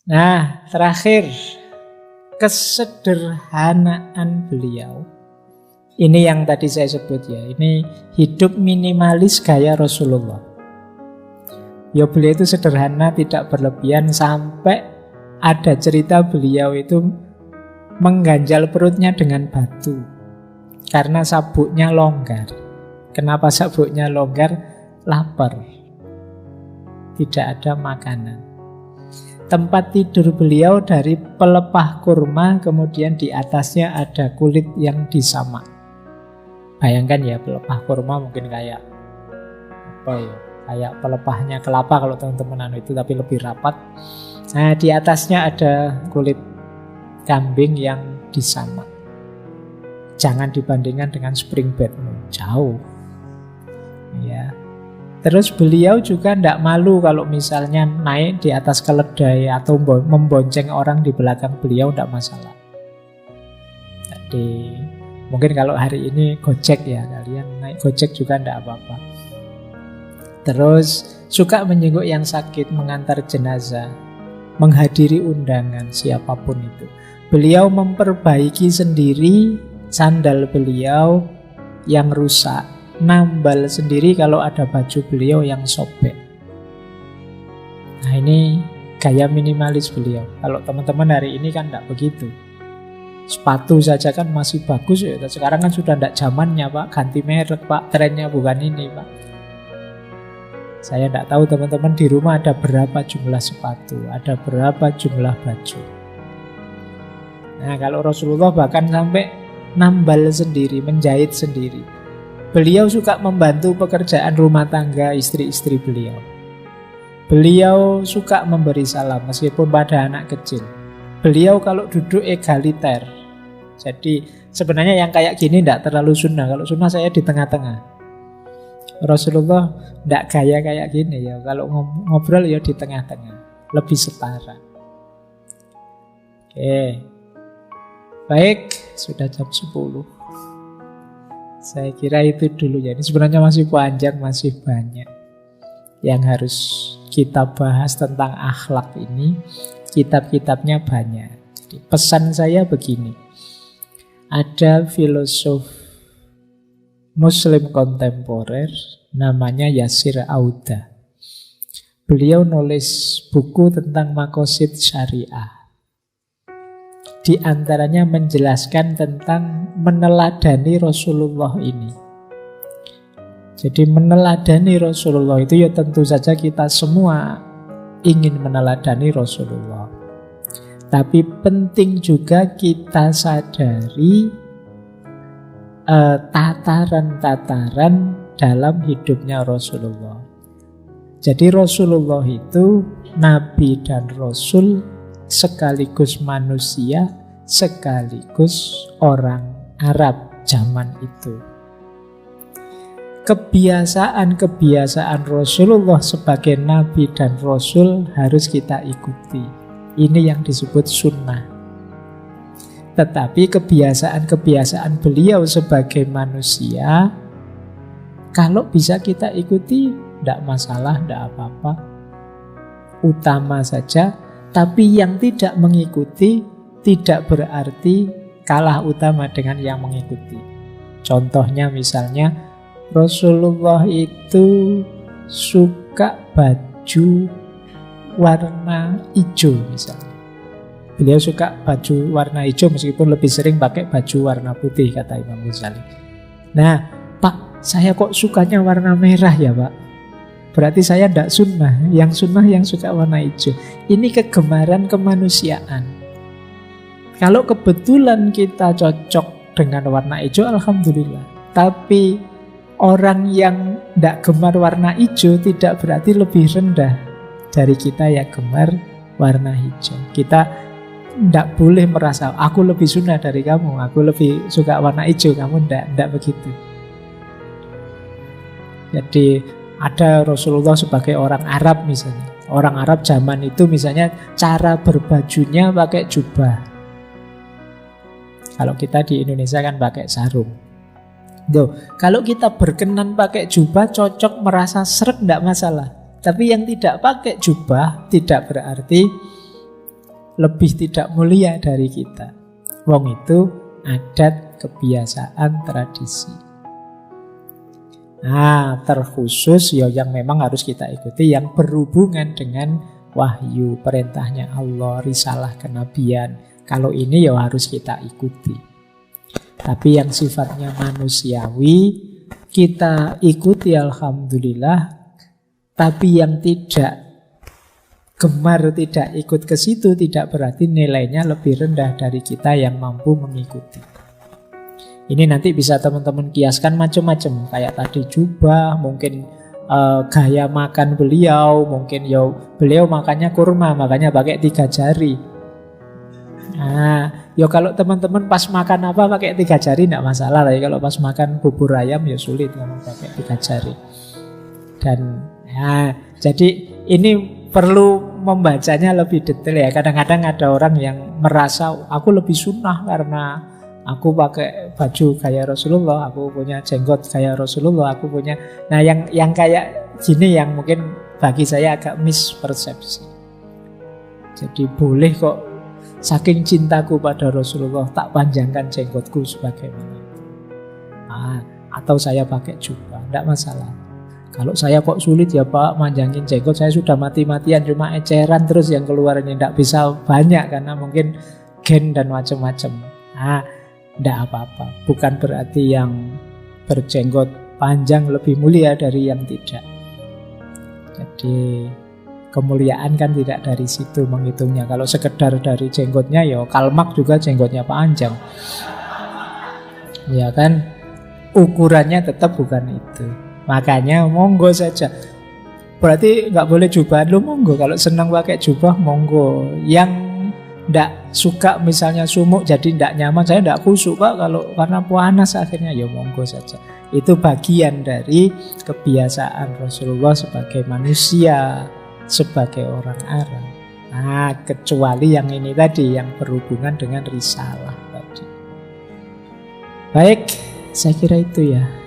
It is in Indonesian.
Nah, terakhir, kesederhanaan beliau. Ini yang tadi saya sebut ya, ini hidup minimalis gaya Rasulullah. Ya beliau itu sederhana, tidak berlebihan, sampai ada cerita beliau itu mengganjal perutnya dengan batu karena sabuknya longgar. Kenapa sabuknya longgar? Lapar, tidak ada makanan. Tempat tidur beliau dari pelepah kurma, kemudian di atasnya ada kulit yang disamak. Bayangkan ya, pelepah kurma mungkin kayak apa ya? Kayak pelepahnya kelapa kalau teman-teman itu, tapi lebih rapat. Nah, di atasnya ada kulit kambing yang disamak. Jangan dibandingkan dengan spring bed, jauh. Ya. Terus beliau juga tidak malu kalau misalnya naik di atas keledai atau membonceng orang di belakang beliau, tidak masalah. Jadi mungkin kalau hari ini Gojek ya, kalian naik Gojek juga tidak apa-apa. Terus suka menjenguk yang sakit, mengantar jenazah, menghadiri undangan siapapun itu. Beliau memperbaiki sendiri sandal beliau yang rusak, nambal sendiri kalau ada baju beliau yang sobek. Nah, ini gaya minimalis beliau. Kalau teman-teman hari ini kan tidak begitu. Sepatu saja kan masih bagus ya. Sekarang kan sudah tidak zamannya Pak, ganti merek Pak, trennya bukan ini Pak. Saya tidak tahu teman-teman di rumah ada berapa jumlah sepatu, ada berapa jumlah baju. Nah, kalau Rasulullah bahkan sampai nambal sendiri, menjahit sendiri. Beliau suka membantu pekerjaan rumah tangga istri-istri beliau. Beliau suka memberi salam meskipun pada anak kecil. Beliau kalau duduk egaliter. Jadi sebenarnya yang kayak gini tidak terlalu sunnah. Kalau sunnah saya di tengah-tengah. Rasulullah tidak gaya kayak gini ya. Kalau ngobrol ya di tengah-tengah, lebih setara. Oke. Baik, sudah jam 10. Saya kira itu dulu ya. Ini sebenarnya masih panjang, masih banyak yang harus kita bahas tentang akhlak ini. Kitab-kitabnya banyak. Jadi pesan saya begini. Ada filosof Muslim kontemporer namanya Yasir Auda. Beliau nulis buku tentang maqasid syariah. Di antaranya menjelaskan tentang meneladani Rasulullah ini. Jadi meneladani Rasulullah itu ya tentu saja kita semua ingin meneladani Rasulullah. Tapi penting juga kita sadari tataran-tataran dalam hidupnya Rasulullah. Jadi Rasulullah itu Nabi dan Rasul sekaligus manusia, sekaligus orang Arab zaman itu. Kebiasaan-kebiasaan Rasulullah sebagai Nabi dan Rasul harus kita ikuti. Ini yang disebut sunnah. Tetapi kebiasaan-kebiasaan beliau sebagai manusia, kalau bisa kita ikuti, tidak masalah, tidak apa-apa. Utama saja. Tapi yang tidak mengikuti tidak berarti kalah utama dengan yang mengikuti. Contohnya misalnya Rasulullah itu suka baju warna hijau misalnya. Beliau suka baju warna hijau meskipun lebih sering pakai baju warna putih, kata Imam Ghazali. Nah, Pak, saya kok sukanya warna merah ya Pak? Berarti saya tidak sunnah. Yang sunnah yang suka warna hijau. Ini kegemaran kemanusiaan. Kalau kebetulan kita cocok dengan warna hijau, alhamdulillah. Tapi orang yang tidak gemar warna hijau tidak berarti lebih rendah dari kita yang gemar warna hijau. Kita tidak boleh merasa aku lebih sunnah dari kamu, aku lebih suka warna hijau, kamu tidak begitu. Jadi ada Rasulullah sebagai orang Arab misalnya. Orang Arab zaman itu misalnya cara berbajunya pakai jubah. Kalau kita di Indonesia kan pakai sarung. Tuh, kalau kita berkenan pakai jubah, cocok, merasa sreg, tidak masalah. Tapi yang tidak pakai jubah tidak berarti lebih tidak mulia dari kita. Wong itu adat, kebiasaan, tradisi. Nah, terkhusus ya yang memang harus kita ikuti yang berhubungan dengan wahyu, perintahnya Allah, risalah kenabian. Kalau ini ya harus kita ikuti. Tapi yang sifatnya manusiawi kita ikuti alhamdulillah. Tapi yang tidak gemar, tidak ikut ke situ, tidak berarti nilainya lebih rendah dari kita yang mampu mengikuti. Ini nanti bisa teman-teman kiaskan macam-macam. Kayak tadi jubah, mungkin gaya makan beliau, mungkin ya beliau makannya kurma, makanya pakai 3 jari. Nah, ya kalau teman-teman pas makan apa pakai 3 jari tidak masalah. Tapi kalau pas makan bubur ayam ya sulit kalau pakai 3 jari. Dan ya, jadi ini perlu membacanya lebih detail ya. Kadang-kadang ada orang yang merasa aku lebih sunnah karena aku pakai baju kayak Rasulullah, aku punya jenggot kayak Rasulullah, aku punya. Nah, yang kayak gini yang mungkin bagi saya agak mispersepsi. Jadi boleh kok saking cintaku pada Rasulullah tak panjangkan jenggotku sebagaimana itu. Atau saya pakai jubah, tidak masalah. Kalau saya kok sulit ya Pak manjangin jenggot, saya sudah mati-matian cuma eceran terus yang keluar ini, tidak bisa banyak karena mungkin gen dan macam-macam. Tidak apa-apa. Bukan berarti yang berjenggot panjang lebih mulia dari yang tidak. Jadi kemuliaan kan tidak dari situ menghitungnya. Kalau sekedar dari jenggotnya ya Karl Marx juga jenggotnya panjang. Ya kan, ukurannya tetap bukan itu. Makanya monggo saja. Berarti nggak boleh jubah lo, monggo. Kalau senang pakai jubah monggo. Yang ndak suka misalnya sumuk jadi ndak nyaman, saya ndak khusyuk Pak kalau karena panas akhirnya, ya monggo saja. Itu bagian dari kebiasaan Rasulullah sebagai manusia, sebagai orang Arab. Kecuali yang ini tadi yang berhubungan dengan risalah tadi. Baik, saya kira itu ya.